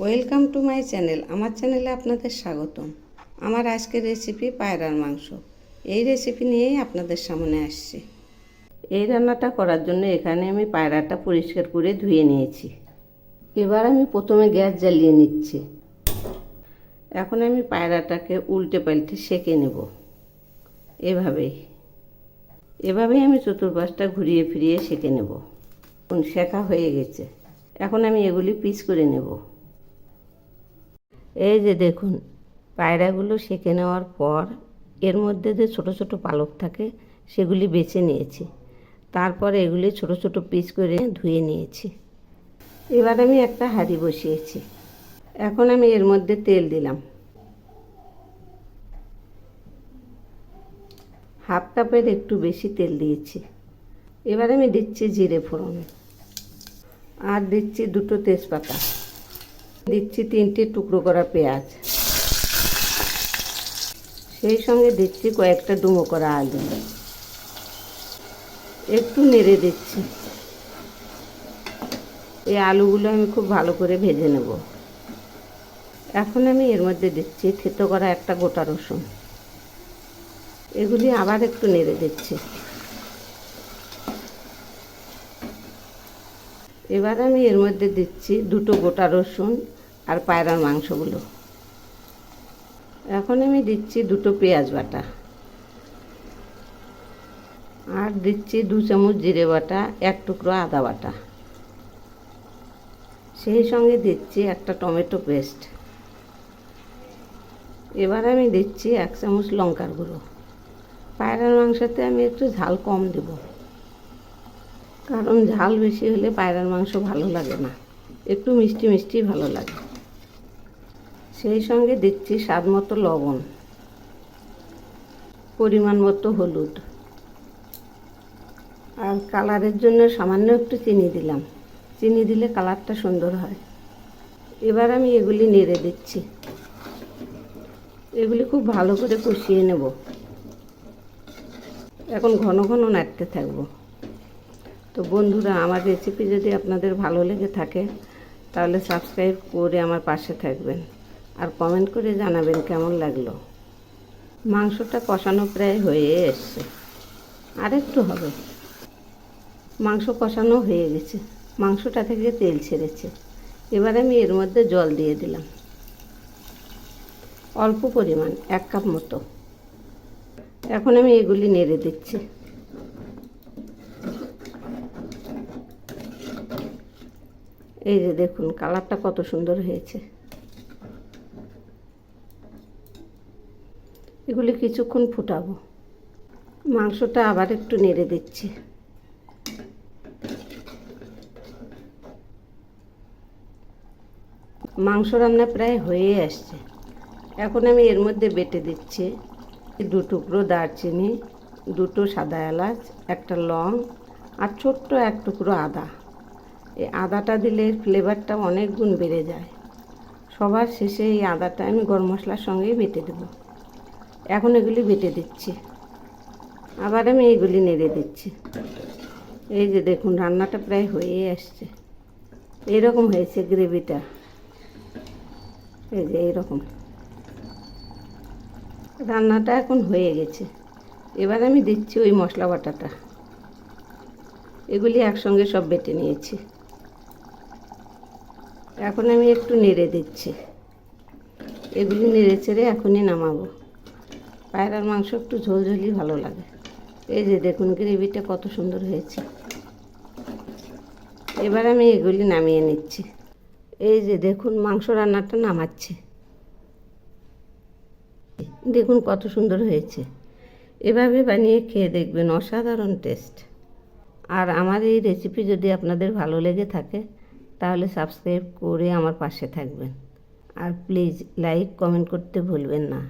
Welcome to my channel. আমার চ্যানেলে আপনাদের স্বাগতম। আমার আজকের রেসিপি পায়রার মাংস। এই রেসিপি নিয়েই আপনাদের সামনে আসছি। এই রান্নাটা করার জন্য এখানে আমি পায়রাটা পরিষ্কার করে ধুয়ে নিয়েছি। এবার আমি প্রথমে গ্যাস জ্বালিয়ে নিচ্ছি। এখন আমি পায়রাটাকে উল্টে পাল্টে সেঁকে নেব। এভাবেই আমি চতুর্পাশটা ঘুরিয়ে ফিরিয়ে সেঁকে নেব। সেঁকা হয়ে গেছে। এখন আমি এগুলি পিস করে নেব। এই যে দেখুন, পায়রাগুলো সেঁকে নেওয়ার পর এর মধ্যে যে ছোট ছোট পালক থাকে সেগুলি বেছে নিয়েছি। তারপর এগুলি ছোট ছোট পিস করে ধুয়ে নিয়েছি। এবার আমি একটা হাঁড়ি বসিয়েছি। এখন আমি এর মধ্যে তেল দিলাম। হাফ কাপের একটু বেশি তেল দিয়েছি। এবার আমি দিচ্ছি জিরে ফোড়ন, আর দিচ্ছি দুটো তেজপাতা, দিচ্ছি 3টে টুকরো করা পেঁয়াজ, সেই সঙ্গে দিচ্ছি কয়েকটা ডুমো করা আলু। একটু নেড়ে দিচ্ছি। এই আলুগুলো আমি খুব ভালো করে ভেজে নেব। এখন আমি এর মধ্যে দিচ্ছি থেতো করা একটা গোটা রসুন। এগুলি আবার একটু নেড়ে দিচ্ছি। এবার আমি এর মধ্যে দিচ্ছি দুটো গোটা রসুন আর পায়রার মাংসগুলো। এখন আমি দিচ্ছি দুটো পেঁয়াজ বাটা, আর দিচ্ছি 2 চামচ জিরে বাটা, 1 টুকরো আদা বাটা, সেই সঙ্গে দিচ্ছি একটা টমেটো পেস্ট। এবার আমি দিচ্ছি 1 চামচ লঙ্কার গুঁড়ো। পায়রার মাংসতে আমি একটু ঝাল কম দেব, কারণ ঝাল বেশি হলে পায়রার মাংস ভালো লাগে না, একটু মিষ্টি মিষ্টি ভালো লাগে। সেই সঙ্গে দিচ্ছি স্বাদ মতো লবণ, পরিমাণ মতো হলুদ, আর কালারের জন্য সামান্য একটু চিনি দিলাম। চিনি দিলে কালারটা সুন্দর হয়। এবার আমি এগুলি নেড়ে দিচ্ছি। এগুলি খুব ভালো করে কষিয়ে নেব। এখন ঘন ঘন নাড়তে থাকবো। তো বন্ধুরা, আমার রেসিপি যদি আপনাদের ভালো লেগে থাকে তাহলে সাবস্ক্রাইব করে আমার পাশে থাকবেন, আর কমেন্ট করে জানাবেন কেমন লাগলো। মাংসটা কষানো প্রায় হয়ে এসছে, আর একটু হবে। মাংস কষানো হয়ে গেছে, মাংসটা থেকে তেল ছেড়েছে। এবার আমি এর মধ্যে জল দিয়ে দিলাম, অল্প পরিমাণ, 1 কাপ মতো। এখন আমি এগুলি নেড়ে দিচ্ছি। এই যে দেখুন, কালারটা কত সুন্দর হয়েছে। এগুলি কিছুক্ষণ ফুটাবো। মাংসটা আবার একটু নেড়ে দিচ্ছি। মাংস রান্না প্রায় হয়ে আসছে। এখন আমি এর মধ্যে বেটে দিচ্ছি 2 টুকরো দারচিনি, 2টো সাদা এলাচ, একটা লং, আর ছোট্ট 1 টুকরো আদা। এই আদাটা দিলে ফ্লেভারটা অনেক গুণ বেড়ে যায়। সবার শেষে এই আদাটা আমি গরম মশলার সঙ্গেই বেটে দেব। এখন এগুলি বেটে দিচ্ছি। আবার আমি এইগুলি নেড়ে দিচ্ছি। এই যে দেখুন, রান্নাটা প্রায় হয়ে আসছে। এইরকম হয়েছে গ্রেভিটা। এই যে এইরকম রান্নাটা এখন হয়ে গেছে। এবার আমি দিচ্ছি ওই মশলা বাটাটা। এগুলি একসঙ্গে সব বেটে নিয়েছি। এখন আমি একটু নেড়ে দিচ্ছি। এগুলি নেড়ে চেড়ে এখনই নামাবো। পায়রার মাংস একটু ঝোলঝোলি ভালো লাগে। এই যে দেখুন, গ্রেভিটা কত সুন্দর হয়েছে। এবার আমি এগুলি নামিয়ে নিচ্ছি। এই যে দেখুন, মাংস রান্নাটা নামাচ্ছি। দেখুন কত সুন্দর হয়েছে। এভাবে বানিয়ে খেয়ে দেখবেন, অসাধারণ টেস্ট। আর আমার এই রেসিপি যদি আপনাদের ভালো লেগে থাকে তাহলে সাবস্ক্রাইব করে আমার পাশে থাকবেন, আর প্লিজ লাইক কমেন্ট করতে ভুলবেন না।